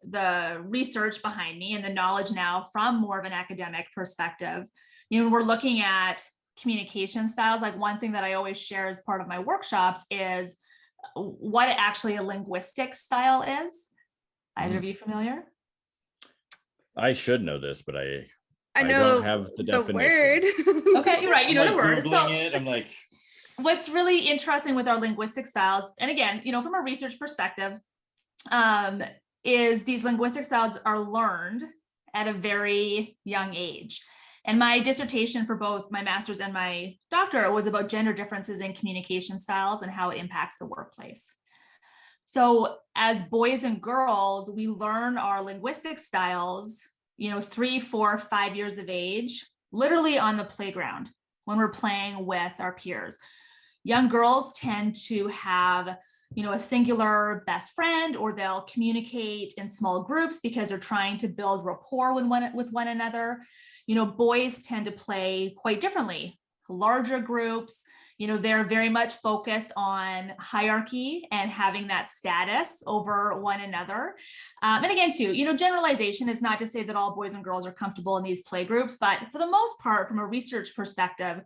Speaker 3: the research behind me and the knowledge now from more of an academic perspective, we're looking at communication styles. Like one thing that I always share as part of my workshops is what actually a linguistic style is. Either of you familiar?
Speaker 2: I should know this, but I
Speaker 4: know
Speaker 2: don't have the definition.
Speaker 4: Word.
Speaker 3: Okay, you're right. You know the word.
Speaker 2: Googling it, I'm like,
Speaker 3: what's really interesting with our linguistic styles, and again, from a research perspective, is these linguistic styles are learned at a very young age. And my dissertation for both my master's and my doctorate was about gender differences in communication styles and how it impacts the workplace. So as boys and girls, we learn our linguistic styles, 3, 4, 5 years of age, literally on the playground when we're playing with our peers. Young girls tend to have a singular best friend, or they'll communicate in small groups because they're trying to build rapport with one another. Boys tend to play quite differently, larger groups. They're very much focused on hierarchy and having that status over one another. And again, too, generalization is not to say that all boys and girls are comfortable in these play groups, but for the most part, from a research perspective,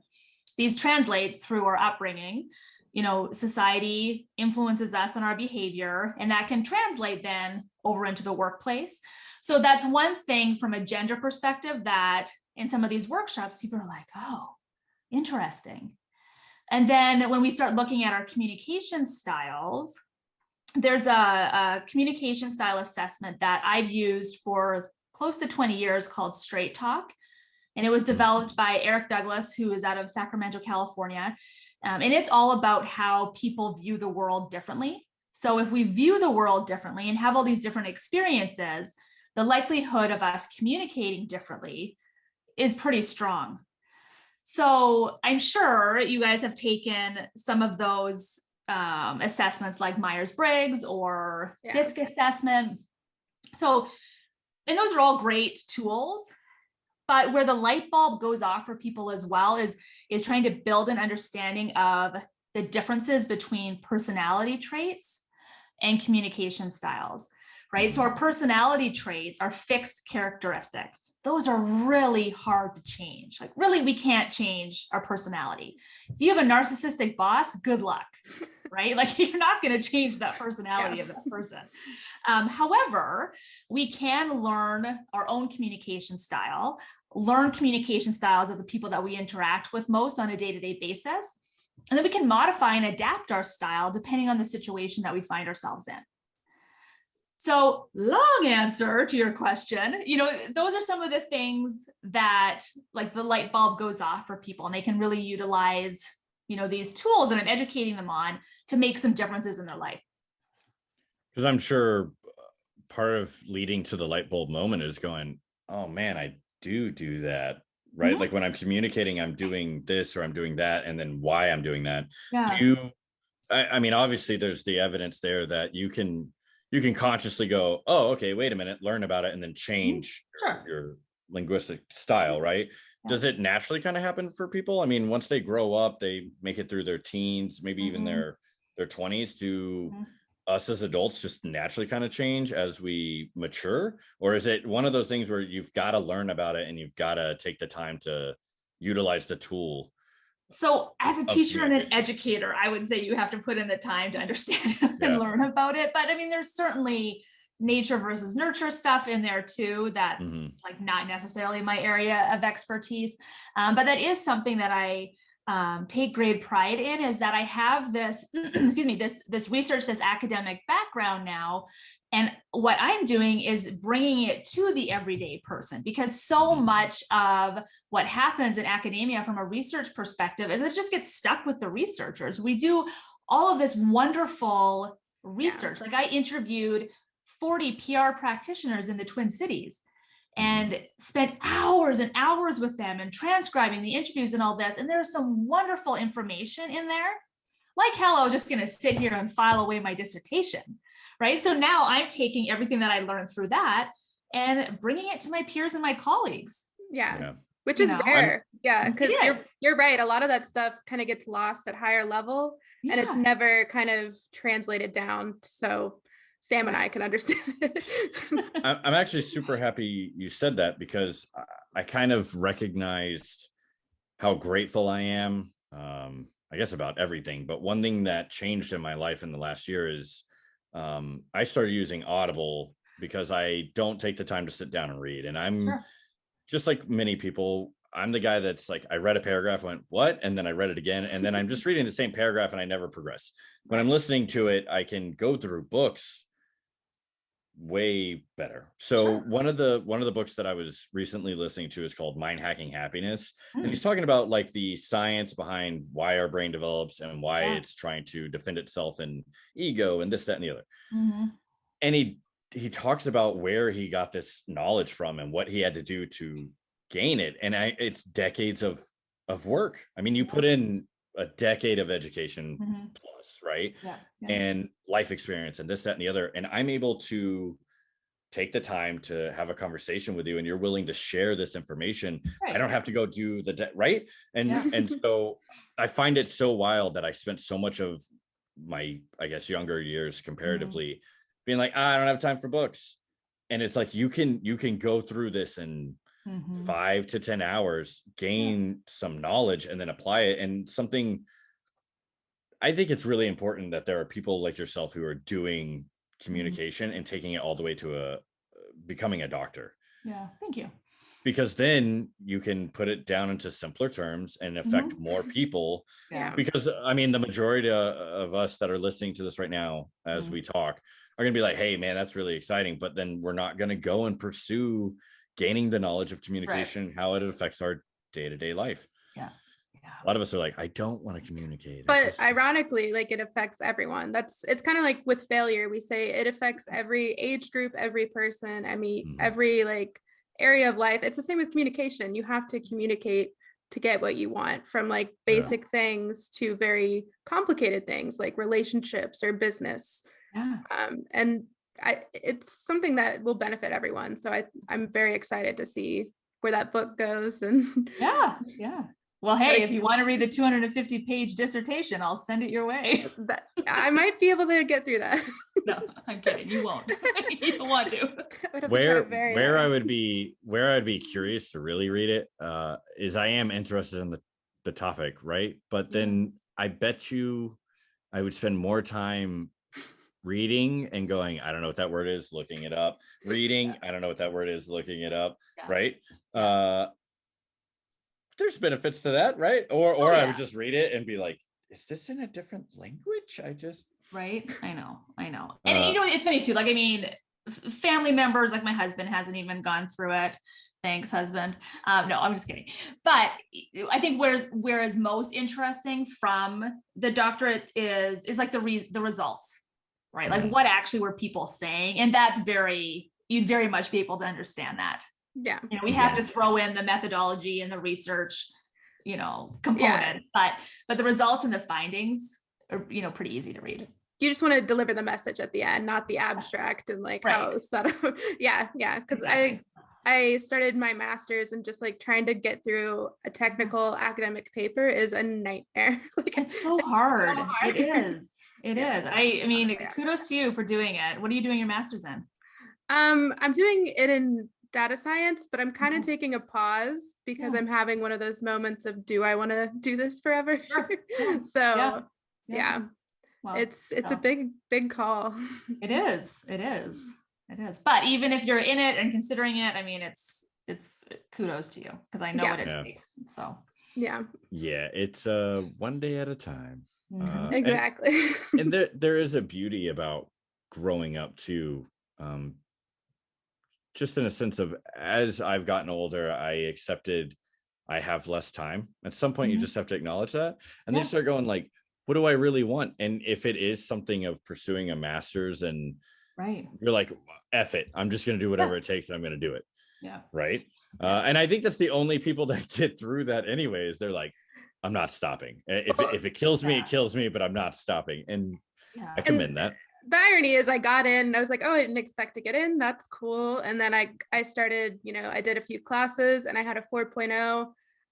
Speaker 3: these translate through our upbringing. Society influences us and our behavior, and that can translate then over into the workplace. So that's one thing from a gender perspective that in some of these workshops, people are like, oh, interesting. And then when we start looking at our communication styles, there's a communication style assessment that I've used for close to 20 years called Straight Talk. And it was developed by Eric Douglas, who is out of Sacramento, California. And it's all about how people view the world differently. So if we view the world differently and have all these different experiences, the likelihood of us communicating differently is pretty strong. So I'm sure you guys have taken some of those assessments like Myers-Briggs or DISC assessment. So, and those are all great tools. But where the light bulb goes off for people as well is trying to build an understanding of the differences between personality traits and communication styles, right? So our personality traits are fixed characteristics. Those are really hard to change. Like really, we can't change our personality. If you have a narcissistic boss, good luck, right? Like you're not going to change that personality of that person. However, we can learn our own communication style, learn communication styles of the people that we interact with most on a day-to-day basis. And then we can modify and adapt our style depending on the situation that we find ourselves in. So long answer to your question, those are some of the things that like the light bulb goes off for people and they can really utilize, these tools that I'm educating them on to make some differences in their life.
Speaker 2: Because I'm sure part of leading to the light bulb moment is going, oh man, I do that, right? Like when I'm communicating, I'm doing this or I'm doing that, and then why I'm doing that.
Speaker 3: Yeah.
Speaker 2: I mean, obviously there's the evidence there that you can consciously go, oh, okay, wait a minute, learn about it, and then change your linguistic style, right? Yeah. Does it naturally kind of happen for people? I mean, once they grow up, they make it through their teens, maybe even their 20s, to us as adults just naturally kind of change as we mature? Or is it one of those things where you've got to learn about it and you've got to take the time to utilize the tool?
Speaker 3: So as a teacher and an educator, I would say you have to put in the time to understand and learn about it. But I mean, there's certainly nature versus nurture stuff in there too. That's like not necessarily my area of expertise. But that is something that I take great pride in, is that I have this, this research, this academic background now. And what I'm doing is bringing it to the everyday person, because so much of what happens in academia from a research perspective is it just gets stuck with the researchers. We do all of this wonderful research. Like I interviewed 40 PR practitioners in the Twin Cities and spent hours and hours with them and transcribing the interviews and all this. And there's some wonderful information in there. Like hell, I was just going to sit here and file away my dissertation, right? So now I'm taking everything that I learned through that and bringing it to my peers and my colleagues.
Speaker 4: Yeah. Which is rare. Yeah, because you're right. A lot of that stuff kind of gets lost at higher level and it's never kind of translated down. So Sam and I can understand it.
Speaker 2: I'm actually super happy you said that, because I kind of recognized how grateful I am, I guess about everything. But one thing that changed in my life in the last year is I started using Audible, because I don't take the time to sit down and read. And I'm just like many people, I'm the guy that's like, I read a paragraph, went, what? And then I read it again. And then I'm just reading the same paragraph and I never progress. When I'm listening to it, I can go through books way better. So one of the books that I was recently listening to is called Mind Hacking Happiness. And he's talking about like the science behind why our brain develops and why it's trying to defend itself and ego and this, that, and the other. And he talks about where he got this knowledge from and what he had to do to gain it. And it's decades of work. I mean, you put in a decade of education plus, right? And life experience and this, that, and the other. And I'm able to take the time to have a conversation with you, and you're willing to share this information. I don't have to go do right. And so I find it so wild that I spent so much of my, I guess, younger years comparatively being like, I don't have time for books. And it's like, you can go through this in 5 to 10 hours, gain some knowledge, and then apply it. And something, I think it's really important that there are people like yourself who are doing communication and taking it all the way to becoming a doctor.
Speaker 3: Yeah, thank you.
Speaker 2: Because then you can put it down into simpler terms and affect more people. Because I mean, the majority of us that are listening to this right now as we talk are going to be like, hey man, that's really exciting. But then we're not going to go and pursue gaining the knowledge of communication, how it affects our day-to-day life. A lot of us are like, I don't want to communicate.
Speaker 4: But ironically, like, it affects everyone. It's kind of like with failure. We say it affects every age group, every person. I mean, every like area of life. It's the same with communication. You have to communicate to get what you want, from like basic things to very complicated things like relationships or business. And it's something that will benefit everyone. So I'm very excited to see where that book goes. And
Speaker 3: well, hey, if you want to read the 250-page dissertation, I'll send it your way.
Speaker 4: I might be able to get through that.
Speaker 3: No, I'm kidding. You won't. You don't want to.
Speaker 2: Where I would be curious to really read it is I am interested in the topic, right? But then I bet you I would spend more time reading and going, I don't know what that word is, looking it up. Reading, I don't know what that word is, looking it up, right? There's benefits to that, right? Or I would just read it and be like, is this in a different language?
Speaker 3: Right. I know. And you know, it's funny too. Like, I mean, family members, like my husband hasn't even gone through it. Thanks, husband. No, I'm just kidding. But I think where is most interesting from the doctorate is like the results, right? Like what actually were people saying? And that's you'd very much be able to understand that.
Speaker 4: Yeah.
Speaker 3: You know, we have to throw in the methodology and the research, component, but the results and the findings are, pretty easy to read.
Speaker 4: You just want to deliver the message at the end, not the abstract and like how it was set up. Yeah. Because I started my master's and just like trying to get through a technical academic paper is a nightmare. Like
Speaker 3: it's so hard. It is. It is. I mean, kudos to you for doing it. What are you doing your master's in?
Speaker 4: I'm doing it in data science, but I'm kind of taking a pause because I'm having one of those moments of, do I want to do this forever?
Speaker 3: Sure.
Speaker 4: So
Speaker 3: Well,
Speaker 4: it's a big call.
Speaker 3: It is. But even if you're in it and considering it, I mean, it's kudos to you because I know what it takes. So
Speaker 4: yeah,
Speaker 2: it's one day at a time.
Speaker 4: Exactly.
Speaker 2: And there is a beauty about growing up too. Just in a sense of, as I've gotten older, I accepted I have less time. At some point, you just have to acknowledge that. And then you start going like, what do I really want? And if it is something of pursuing a master's and you're like, F it, I'm just going to do whatever it takes and I'm going to do it.
Speaker 3: Yeah.
Speaker 2: Right. And I think that's the only people that get through that anyways. They're like, I'm not stopping. If it kills me, it kills me, but I'm not stopping. And I commend that.
Speaker 4: The irony is I got in and I was like, oh, I didn't expect to get in. That's cool. And then I started, I did a few classes and I had a 4.0.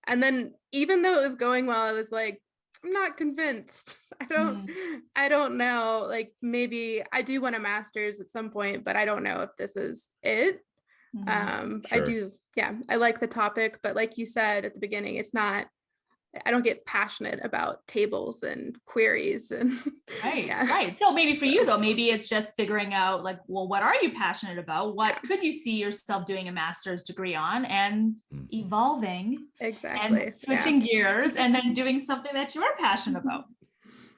Speaker 4: And then even though it was going well, I was like, I'm not convinced. I don't know. Like maybe I do want a master's at some point, but I don't know if this is it.
Speaker 2: Sure.
Speaker 4: I do. Yeah. I like the topic, but like you said at the beginning, I don't get passionate about tables and queries and
Speaker 3: right. So maybe for you though, maybe it's just figuring out like, well, what are you passionate about? What could you see yourself doing a master's degree on and evolving and switching gears and then doing something that you're passionate about.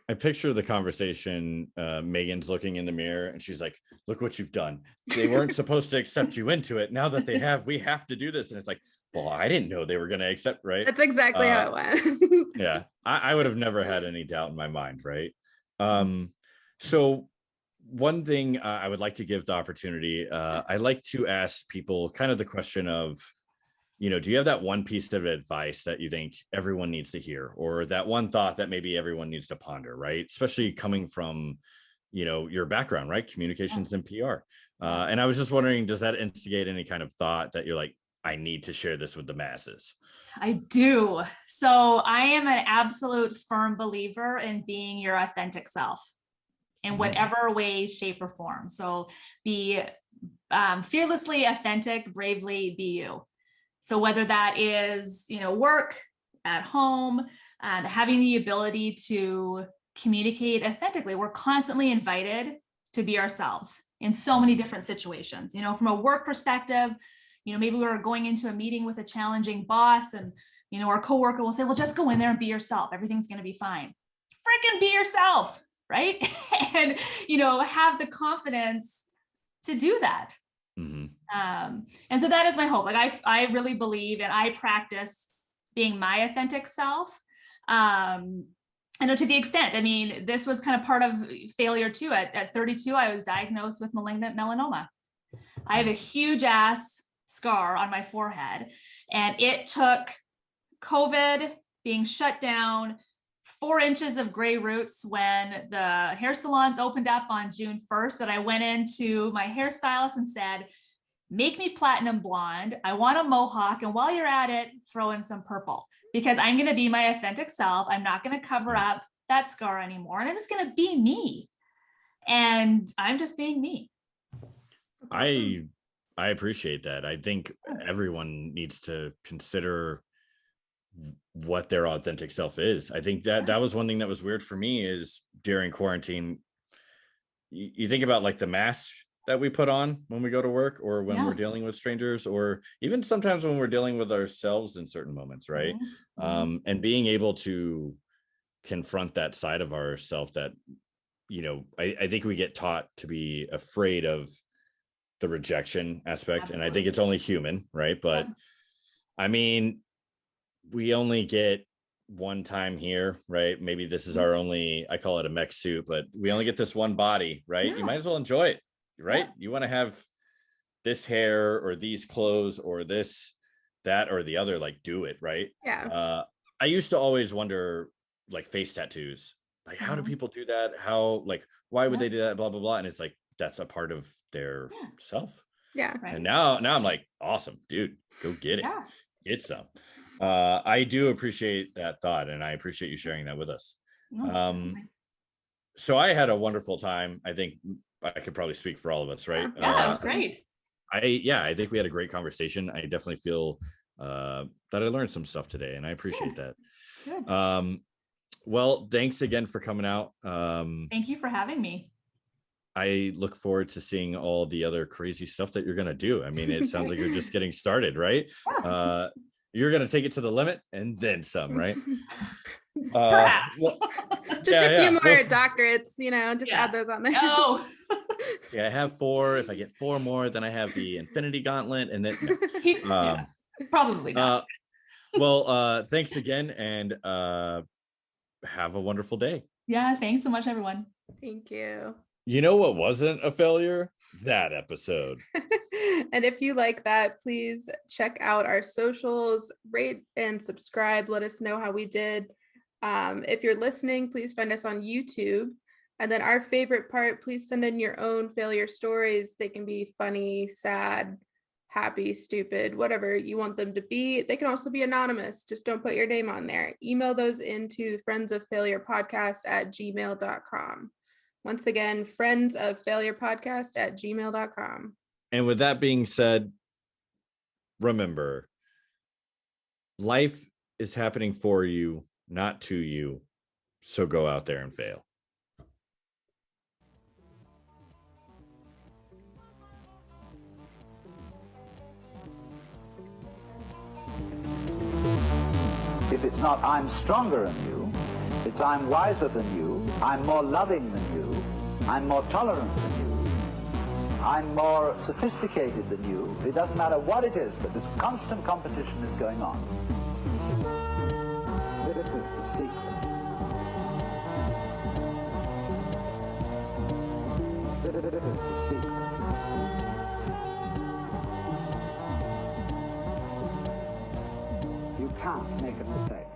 Speaker 2: I picture the conversation, Megan's looking in the mirror and she's like, look what you've done. They weren't supposed to accept you into it. Now that they have, we have to do this. And it's like, well, I didn't know they were going to accept, right?
Speaker 4: That's exactly how it went.
Speaker 2: Yeah, I would have never had any doubt in my mind, right? So one thing I would like to give the opportunity, I like to ask people kind of the question of, do you have that one piece of advice that you think everyone needs to hear, or that one thought that maybe everyone needs to ponder, right? Especially coming from, your background, right? Communications and PR. And I was just wondering, does that instigate any kind of thought that you're like, I need to share this with the masses?
Speaker 3: I do. So I am an absolute firm believer in being your authentic self in whatever way, shape, or form. So be fearlessly authentic, bravely be you. So whether that is, work, at home, having the ability to communicate authentically, we're constantly invited to be ourselves in so many different situations. From a work perspective, maybe we're going into a meeting with a challenging boss and, our coworker will say, well, just go in there and be yourself. Everything's going to be fine. Freaking be yourself, right? And, have the confidence to do that. And so that is my hope. Like I really believe and I practice being my authentic self. I know to the extent, this was kind of part of failure too. At 32, I was diagnosed with malignant melanoma. I have a huge ass scar on my forehead, and it took COVID, being shut down, 4 inches of gray roots when the hair salons opened up on June 1st, that I went into my hairstylist and said, make me platinum blonde. I want a mohawk. And while you're at it, throw in some purple, because I'm going to be my authentic self. I'm not going to cover up that scar anymore. And I'm just going to be me. And I'm just being me.
Speaker 2: I appreciate that. I think everyone needs to consider what their authentic self is. I think that was one thing that was weird for me is during quarantine, you think about like the mask that we put on when we go to work, or when we're dealing with strangers, or even sometimes when we're dealing with ourselves in certain moments, right? And being able to confront that side of ourselves that, I think we get taught to be afraid of the rejection aspect.
Speaker 3: Absolutely.
Speaker 2: And I think it's only human, right? But
Speaker 3: Yeah.
Speaker 2: I mean, we only get one time here, right? Maybe this is our only, I call it a mech suit, but we only get this one body, right?
Speaker 3: Yeah.
Speaker 2: You might as well enjoy it, right?
Speaker 3: Yeah.
Speaker 2: You want to have this hair or these clothes or this, that, or the other, like do it, right?
Speaker 4: Yeah.
Speaker 2: I used to always wonder, like, face tattoos, like how do people do that? How, like, why would they do that? Blah, blah, blah. And it's like, that's a part of their self.
Speaker 4: Yeah.
Speaker 3: Right.
Speaker 2: And now I'm like, awesome, dude, go get it.
Speaker 3: Yeah.
Speaker 2: Get some. I do appreciate that thought, and I appreciate you sharing that with us.
Speaker 3: No, definitely.
Speaker 2: So I had a wonderful time. I think I could probably speak for all of us, right?
Speaker 3: Yeah, that was great.
Speaker 2: I think we had a great conversation. I definitely feel that I learned some stuff today, and I appreciate that.
Speaker 3: Good.
Speaker 2: Well, thanks again for coming out.
Speaker 3: Thank you for having me.
Speaker 2: I look forward to seeing all the other crazy stuff that you're going to do. I mean, it sounds like you're just getting started, right?
Speaker 3: Yeah.
Speaker 2: You're going to take it to the limit and then some, right?
Speaker 3: Perhaps.
Speaker 4: Just a few more doctorates, just add those on there.
Speaker 3: Oh.
Speaker 2: I have 4. If I get 4 more, then I have the Infinity Gauntlet, and then
Speaker 3: probably not.
Speaker 2: Well, thanks again, and have a wonderful day.
Speaker 3: Yeah, thanks so much, everyone.
Speaker 4: Thank you.
Speaker 2: You know what wasn't a failure? That episode.
Speaker 4: And if you like that, please check out our socials, rate and subscribe. Let us know how we did. If you're listening, please find us on YouTube. And then our favorite part, please send in your own failure stories. They can be funny, sad, happy, stupid, whatever you want them to be. They can also be anonymous. Just don't put your name on there. Email those into friendsoffailurepodcast@gmail.com. Once again, friendsoffailurepodcast@gmail.com.
Speaker 2: And with that being said, remember, life is happening for you, not to you. So go out there and fail.
Speaker 1: If it's not I'm stronger than you, it's I'm wiser than you, I'm more loving than you, I'm more tolerant than you, I'm more sophisticated than you. It doesn't matter what it is, but this constant competition is going on. This is the secret. This is the secret. You can't make a mistake.